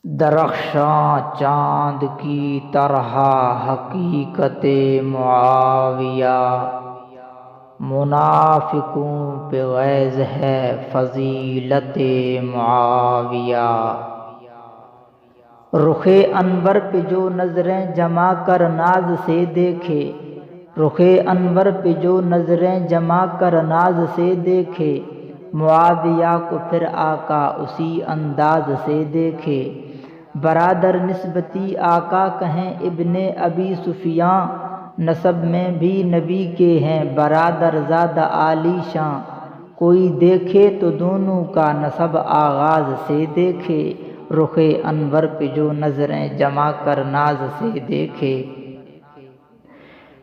درخشاں چاند کی طرح حقیقت معاویہ، منافقوں پہ غیظ ہے فضیلت معاویہ۔ رخ انور پہ جو نظریں جما کر ناز سے دیکھے، رخ انور پہ جو نظریں جما کر ناز سے دیکھے، معاویہ کو پھر آقا اسی انداز سے دیکھے۔ برادر نسبتی آقا کہیں ابن ابی سفیاں، نسب میں بھی نبی کے ہیں برادر زیادہ عالی شاں۔ کوئی دیکھے تو دونوں کا نسب آغاز سے دیکھے، رخ انور پہ جو نظریں جما کر ناز سے دیکھے۔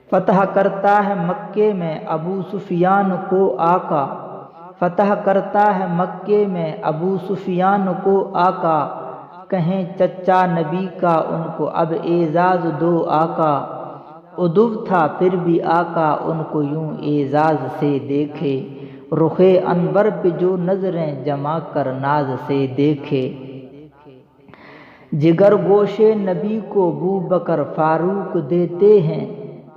فتح کرتا ہے مکے میں ابو سفیان کو آقا، فتح کرتا ہے مکے میں ابو سفیان کو آقا، کہیں چچا نبی کا ان کو اب اعزاز دو آقا۔ عدو تھا پھر بھی آقا ان کو یوں اعزاز سے دیکھے، رخ انور پہ جو نظریں جما کر ناز سے دیکھے۔ جگر گوشے نبی کو بوبکر فاروق دیتے ہیں،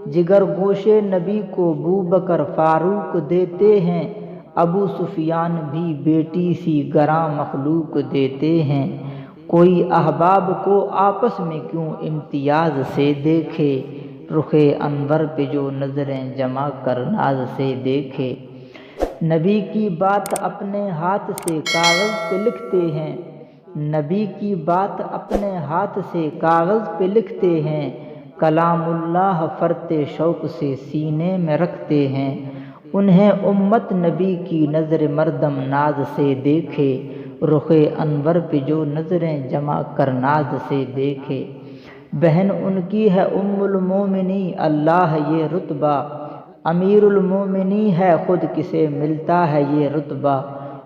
جگر گوشے نبی کو بوبکر فاروق دیتے ہیں، ابو سفیان بھی بیٹی سی گراں مخلوق دیتے ہیں۔ کوئی احباب کو آپس میں کیوں امتیاز سے دیکھے، رخ انور پہ جو نظریں جما کر ناز سے دیکھے۔ نبی کی بات اپنے ہاتھ سے کاغذ پہ لکھتے ہیں، نبی کی بات اپنے ہاتھ سے کاغذ پہ لکھتے ہیں، کلام اللہ فرتے شوق سے سینے میں رکھتے ہیں۔ انہیں امت نبی کی نظر مردم ناز سے دیکھے، رخ انور پہ جو نظریں جما کر ناز سے دیکھے۔ بہن ان کی ہے ام المومنی اللہ یہ رتبہ، امیر المومنی ہے خود کسے ملتا ہے یہ رتبہ۔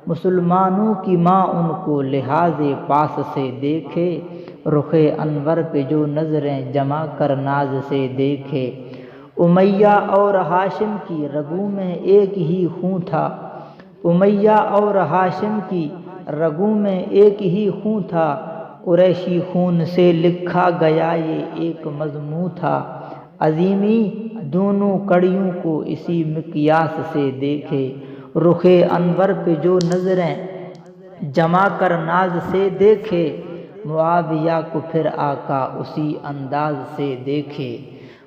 مسلمانوں کی ماں ان کو لحاظ پاس سے دیکھے، رخ انور پہ جو نظریں جما کر ناز سے دیکھے۔ امیہ اور ہاشم کی رگوں میں ایک ہی خون تھا، امیہ اور ہاشم کی رگوں میں ایک ہی خون تھا، قریشی خون سے لکھا گیا یہ ایک مضمون تھا۔ عظیمی دونوں کڑیوں کو اسی مقیاس سے دیکھے، رخ انور پہ جو نظریں جما کر ناز سے دیکھے، معاویہ کو پھر آقا اسی انداز سے دیکھے،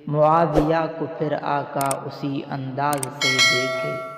معاویہ کو پھر آقا اسی انداز سے دیکھے۔